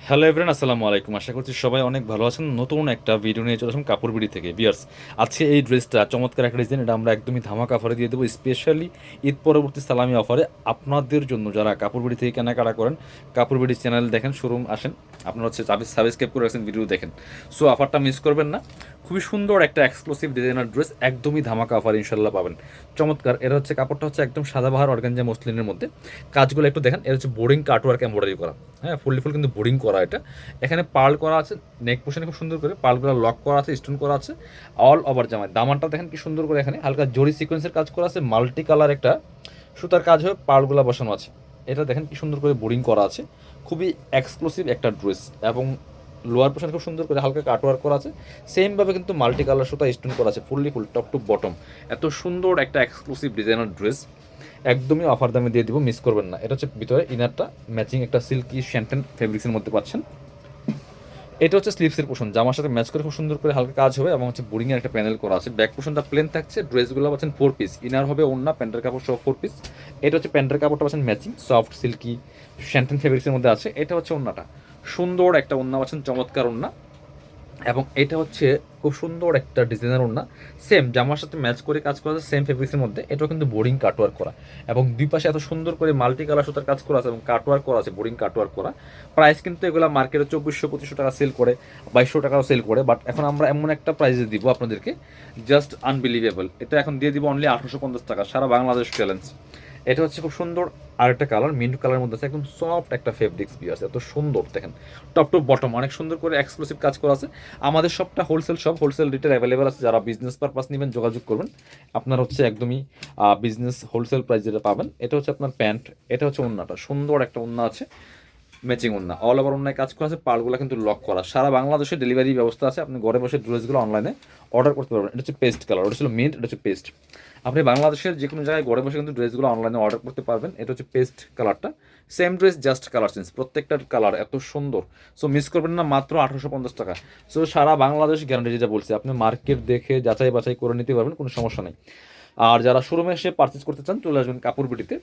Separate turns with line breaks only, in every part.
Hello everyone, আসসালামু আলাইকুম। আশা করছি সবাই অনেক ভালো আছেন। নতুন একটা ভিডিও নিয়ে চলে আসলাম কাপড় বিড়ি থেকে। বিয়ার্স, আজকে এই ড্রেসটা চমৎকার একটা ডিজাইন, এটা আমরা একদমই ধামাকা অফারে দিয়ে দেবো, স্পেশালি ঈদ পরবর্তী সালামি অফারে আপনাদের জন্য। যারা কাপড় বিড়ি থেকে কেনাকাটা করেন, কাপড় বিড়ি চ্যানেল দেখেন, শোরুম আসেন, আপনারা হচ্ছে সাবস্ক্রাইব করে রাখছেন, ভিডিও দেখেন। সো অফারটা মিস করবেন না। খুবই সুন্দর একটা এক্সক্লুসিভ ডিজাইনার ড্রেস, একদমই ধামাকা অফার ইনশাল্লাহ পাবেন। চমৎকার। এর হচ্ছে কাপড়টা হচ্ছে একদম সাদাবাহার অর্গানজা মসলিনের মধ্যে। কাজগুলো একটু দেখেন, এর হচ্ছে বোরিং কাটওয়ার্ক এমব্রয়ডারি করা। হ্যাঁ, ফুল কিন্তু বোরিং করা এটা। এখানে পার্ল করা আছে, নেক পোর্শনে খুব সুন্দর করে পার্লগুলো লক করা আছে, স্টোন করা আছে অল ওভার জামায়। দামানটা দেখেন কি সুন্দর করে, এখানে হালকা জরি সিকোয়েন্সের কাজ করা আছে, মাল্টি কালার একটা সুতার কাজ হয়ে পার্লগুলো বসানো আছে। এটা দেখেন কি সুন্দর করে বোরিং করা আছে। খুবই এক্সক্লুসিভ একটা ড্রেস, এবং লোয়ার পোর্শন খুব সুন্দর করে হালকা কাটওয়ার্ক করা আছে। সেমভাবে কিন্তু মাল্টি কালার সুতা স্টোন করা আছে, ফুল টপ টু বটম। এত সুন্দর একটা এক্সক্লুসিভ ডিজাইনার ড্রেস একদমই অফার দামে দিয়ে দিব, মিস করবেন না। এটা হচ্ছে ভিতরে ইনারটা ম্যাচিং একটা সিল্কি শ্যান্টেন ফেব্রিক্সের মধ্যে পাচ্ছেন। এটা হচ্ছে স্লিভসের পোর্শন, জামার সাথে ম্যাচ করে খুব সুন্দর করে হালকা কাজ হবে, এবং হচ্ছে বোরিং এর একটা প্যানেল করা আছে। ব্যাক পোর্শনটা প্লেন থাকছে, ড্রেসগুলো পাচ্ছেন 4 পিস, ইনার হবে ওন্না, প্যান্টের কাপড় সহ 4 পিস। এটা হচ্ছে প্যান্টের কাপড়টা পাচ্ছেন ম্যাচিং সফট সিল্কি শ্যান্টেন ফেব্রিক্সের মধ্যে আছে। এটা হচ্ছে ওন্নাটা, সুন্দর একটা ওন্না পাচ্ছেন, চমৎকার ওন্না। এবং এটা হচ্ছে খুব সুন্দর একটা ডিজাইনার ওড়না, সেম জামার সাথে ম্যাচ করে কাজ করা আছে, সেম ফেব্রিক্সের মধ্যে। এটাও কিন্তু বোরিং কাটওয়ার্ক করা, এবং দুই পাশে এত সুন্দর করে মাল্টি কালার সুতার কাজ করা আছে, এবং কাটওয়ার্ক করা আছে, বোরিং কাটওয়ার্ক করা। প্রাইস কিন্তু এগুলো মার্কেটে 2400-2500 টাকা সেল করে, 2200 টাকাও সেল করে, বাট এখন আমরা এমন একটা প্রাইসে দিব আপনাদেরকে, জাস্ট আনবিলিভেবল। এটা এখন দিয়ে দিব অনলি 1850 টাকা, সারা বাংলাদেশ চ্যালেঞ্জ। এটা হচ্ছে খুব সুন্দর আরেকটা কালার, মিন্ট কালারের মধ্যে আছে, একদম সফট একটা ফেব্রিক্স বি আছে, এত সুন্দর দেখেন। টপ টু বটম অনেক সুন্দর করে এক্সক্লুসিভ কাজ করা আছে। আমাদের শপটা wholesale shop, wholesale retail available আছে। যারা বিজনেস পারপাস নেবেন যোগাযোগ করবেন, আপনার হচ্ছে একদমই বিজনেস হোলসেল প্রাইস যেটা পাবেন। এটা হচ্ছে আপনার প্যান্ট, এটা হচ্ছে ওন্নাটা, সুন্দর একটা ওন্না আছে, ম্যাচিং ওন্না, অল ওভার ওন্নায় কাজ করা আছে, পার্টগুলো কিন্তু লক করা। সারা বাংলাদেশে ডেলিভারি ব্যবস্থা আছে, আপনি ঘরে বসে ড্রেসগুলো অনলাইনে অর্ডার করতে পারবেন। এটা হচ্ছে পেস্ট কালার, ওটা ছিল মিন্ট, এটা হচ্ছে পেস্ট। আপনি বাংলাদেশের যে কোনো জায়গায় ঘরে বসে কিন্তু ড্রেসগুলো অনলাইনে অর্ডার করতে পারবেন। এটা হচ্ছে পেস্ট কালারটা, same dress just colour change, প্রত্যেকটার কালার এত সুন্দর। সো মিস করবেন না, মাত্র 1850 টাকা। সো সারা বাংলাদেশ গ্যারান্টি, যেটা বলছি, আপনি মার্কেট দেখে যাচাই বাছাই করে নিতে পারবেন, কোনো সমস্যা নেই। আর যারা শোরুমে এসে পারচেস করতে চান, চলে আসবেন কাপড় বিটিতে।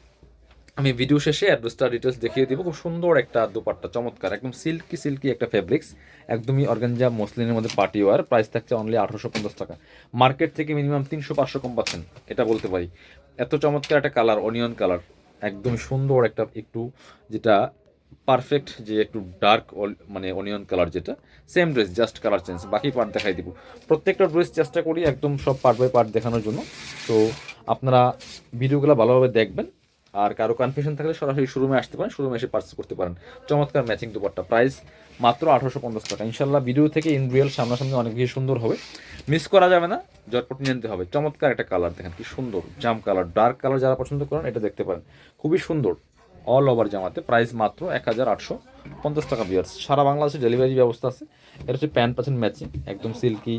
আমি ভিডিও শেষে অ্যাড্রেসটা ডিটেলস দেখিয়ে দিব। খুব সুন্দর একটা দোপাট্টা, চমৎকার, একদম সিল্কি সিল্কি একটা ফেব্রিক্স, একদমই অর্গানজা মসলিনের মধ্যে পার্টি ওয়ার। প্রাইস থাকছে অনলি 1850 টাকা। মার্কেট থেকে মিনিমাম 300-500 কম পাচ্ছেন, এটা বলতে পারি। এত চমৎকার একটা কালার, অনিয়ন কালার, একদম সুন্দর একটা, একটু যেটা পারফেক্ট, যে একটু ডার্ক মানে অনিয়ন কালার, যেটা same dress just colour change. বাকি পার্ট দেখাই দিব, প্রত্যেকটা ড্রেস চেষ্টা করি একদম সব পার্ট বাই পার্ট দেখানোর জন্য। তো আপনারা ভিডিওগুলো ভালোভাবে দেখবেন। আর কারো কনফিউশন থাকলে সরাসরি শোরুমে আসতে পারেন, শোরুমে এসে পার্চেস করতে পারেন। চমৎকার ম্যাচিং দুপাট্টা, প্রাইস মাত্র 1850 টাকা। ইনশাল্লাহ ভিডিও থেকে ইন রিয়েল সামনাসামনি অনেক বেশি সুন্দর হবে, মিস করা যাবে না, জটপট নিয়ে নিতে হবে। চমৎকার একটা কালার দেখেন কি সুন্দর, জাম কালার, ডার্ক কালার যারা পছন্দ করেন এটা দেখতে পারেন, খুবই সুন্দর। অল ওভার জামাতে প্রাইস মাত্র 1850 টাকা। বিয়ার্স, সারা বাংলাদেশে ডেলিভারি ব্যবস্থা আছে। এটা হচ্ছে প্যান্ট পাচ্ছেন ম্যাচিং, একদম সিল্কি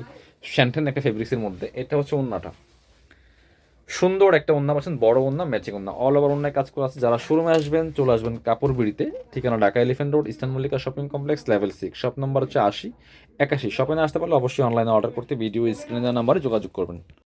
শ্যান্টেন একটা ফেব্রিক্সের মধ্যে। এটা হচ্ছে ওন্নাটা, সুন্দর একটা ওন্না পাচ্ছেন, বড় ওন্না, ম্যাচিং ওন্না, অল ওভার ওন্নায় কাজ করা আছে। যারা শোরুমে আসবেন, চলে আসবেন কাপড় বিড়িতে, ঠিকানা Dhaka elephant road, eastern Mallika shopping complex, level 6, shop number হচ্ছে 80-81। শপে না আসতে পারলে অবশ্যই অনলাইনে অর্ডার করতে ভিডিও স্ক্রিনে দেওয়া নাম্বারে যোগাযোগ করবেন।